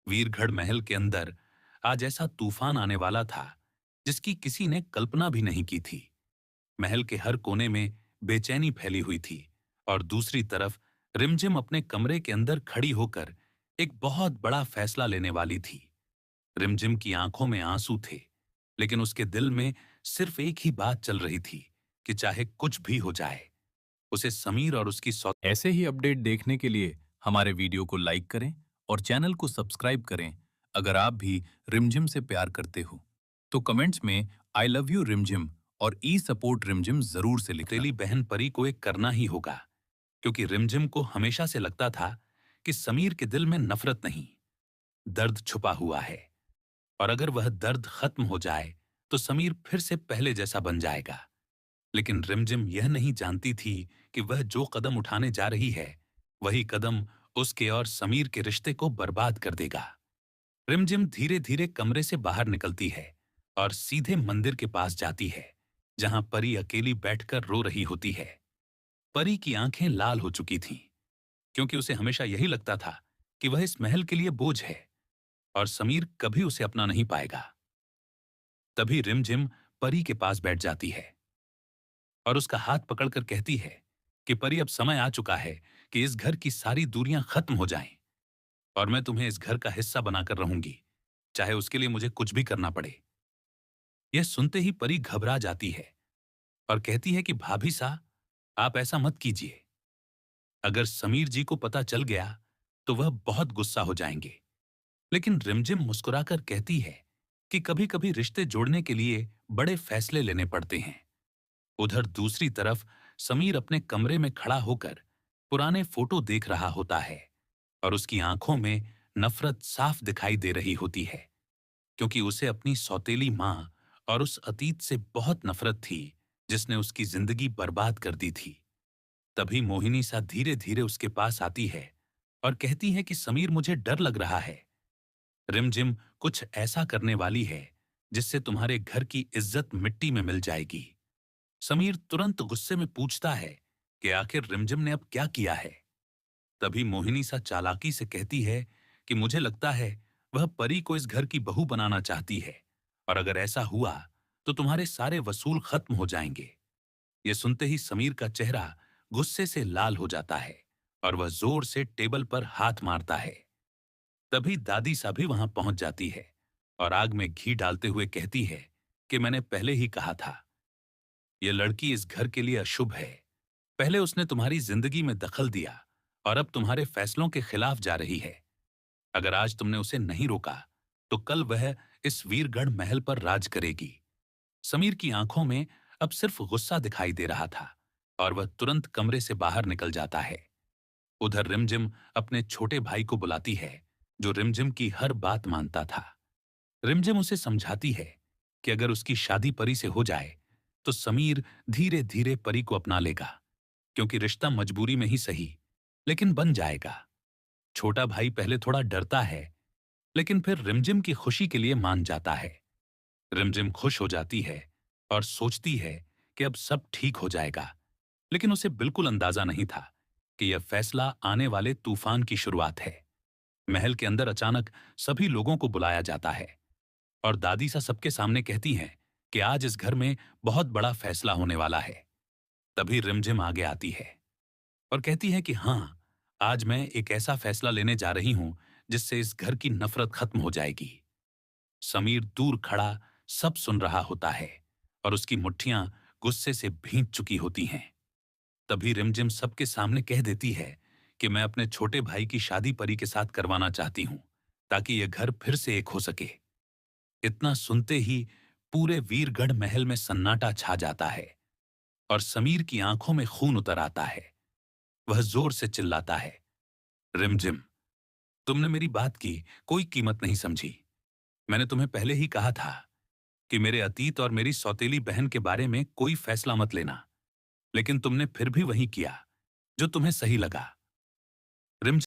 वीरगढ़ महल के अंदर आज ऐसा तूफान आने वाला था जिसकी किसी ने कल्पना भी नहीं की थी। महल के हर कोने में बेचैनी फैली हुई थी और दूसरी तरफ रिमझिम अपने कमरे के अंदर खड़ी होकर एक बहुत बड़ा फैसला लेने वाली थी। रिमझिम की आंखों में आंसू थे, लेकिन उसके दिल में सिर्फ एक ही बात चल रही थी कि चाहे कुछ भी हो जाए, उसे समीर और उसकी ऐसे ही अपडेट देखने के लिए हमारे वीडियो को लाइक करें और चैनल को सब्सक्राइब करें। अगर आप भी रिमझिम से प्यार करते हो तो कमेंट्स में आई लव यू रिमझिम और ई सपोर्ट रिमझिम जरूर से लिखना। सौतेली बहन परी को एक करना ही होगा, क्योंकि रिमझिम को हमेशा से लगता था कि समीर के दिल में नफरत नहीं, दर्द छुपा हुआ है। और अगर वह दर्द खत्म हो जाए तो समीर फिर से पहले जैसा बन जाएगा। लेकिन रिमझिम यह नहीं जानती थी कि वह जो कदम उठाने जा रही है, वही कदम उसके और समीर के रिश्ते को बर्बाद कर देगा। रिमझिम धीरे धीरे कमरे से बाहर निकलती है और सीधे मंदिर के पास जाती है, जहां परी अकेली बैठकर रो रही होती है। परी की आंखें लाल हो चुकी थीं, क्योंकि उसे हमेशा यही लगता था कि वह इस महल के लिए बोझ है और समीर कभी उसे अपना नहीं पाएगा। तभी रिमझिम परी के पास बैठ जाती है और उसका हाथ पकड़कर कहती है कि परी, अब समय आ चुका है कि इस घर की सारी दूरियां खत्म हो जाएं और मैं तुम्हें इस घर का हिस्सा बनाकर रहूंगी, चाहे उसके लिए मुझे कुछ भी करना पड़े। यह सुनते ही परी घबरा जाती है और कहती है कि भाभी सा, आप ऐसा मत कीजिए। अगर समीर जी को पता चल गया तो वह बहुत गुस्सा हो जाएंगे। लेकिन रिमझिम मुस्कुराकर कहती है कि कभी कभी रिश्ते जोड़ने के लिए बड़े फैसले लेने पड़ते हैं। उधर दूसरी तरफ समीर अपने कमरे में खड़ा होकर पुराने फोटो देख रहा होता है और उसकी आंखों में नफरत साफ दिखाई दे रही होती है, क्योंकि उसे अपनी सौतेली मां और उस अतीत से बहुत नफरत थी जिसने उसकी जिंदगी बर्बाद कर दी थी। तभी मोहिनी सा धीरे धीरे उसके पास आती है और कहती है कि समीर, मुझे डर लग रहा है। रिमझिम कुछ ऐसा करने वाली है जिससे तुम्हारे घर की इज्जत मिट्टी में मिल जाएगी। समीर तुरंत गुस्से में पूछता है कि आखिर रिमझिम ने अब क्या किया है। तभी मोहिनी सा चालाकी से कहती है कि मुझे लगता है वह परी को इस घर की बहू बनाना चाहती है, और अगर ऐसा हुआ तो तुम्हारे सारे वसूल खत्म हो जाएंगे। यह सुनते ही समीर का चेहरा गुस्से से लाल हो जाता है और वह जोर से टेबल पर हाथ मारता है। तभी दादी सा भी वहां पहुंच जाती है और आग में घी डालते हुए कहती है कि मैंने पहले ही कहा था, यह लड़की इस घर के लिए अशुभ है। पहले उसने तुम्हारी जिंदगी में दखल दिया और अब तुम्हारे फैसलों के खिलाफ जा रही है। अगर आज तुमने उसे नहीं रोका तो कल वह इस वीरगढ़ महल पर राज करेगी। समीर की आंखों में अब सिर्फ गुस्सा दिखाई दे रहा था और वह तुरंत कमरे से बाहर निकल जाता है। उधर रिमझिम अपने छोटे भाई को बुलाती है, जो रिमझिम की हर बात मानता था। रिमझिम उसे समझाती है कि अगर उसकी शादी परी से हो जाए तो समीर धीरे धीरे परी को अपना लेगा, क्योंकि रिश्ता मजबूरी में ही सही, लेकिन बन जाएगा। छोटा भाई पहले थोड़ा डरता है, लेकिन फिर रिमझिम की खुशी के लिए मान जाता है। रिमझिम खुश हो जाती है और सोचती है कि अब सब ठीक हो जाएगा, लेकिन उसे बिल्कुल अंदाजा नहीं था कि यह फैसला आने वाले तूफान की शुरुआत है। महल के अंदर अचानक सभी लोगों को बुलाया जाता है और दादी सा सबके सामने कहती हैं कि आज इस घर में बहुत बड़ा फैसला होने वाला है। तभी रिमझिम आगे आती है और कहती है कि हाँ, आज मैं एक ऐसा फैसला लेने जा रही हूं जिससे इस घर की नफरत खत्म हो जाएगी। समीर दूर खड़ा सब सुन रहा होता है और उसकी मुट्ठियां गुस्से से भींच चुकी होती हैं। तभी रिमझिम सबके सामने कह देती है कि मैं अपने छोटे भाई की शादी परी के साथ करवाना चाहती हूं, ताकि यह घर फिर से एक हो सके। इतना सुनते ही पूरे वीरगढ़ महल में सन्नाटा छा जाता है और समीर की आंखों में खून उतर आता है। वह जोर से चिल्लाता है, रिमझिम, तुमने मेरी बात की कोई कीमत नहीं समझी। मैंने तुम्हें पहले ही कहा था कि मेरे अतीत और मेरी सौतेली बहन के बारे में कोई फैसला मत लेना, लेकिन तुमने फिर भी वही किया जो तुम्हें सही लगा।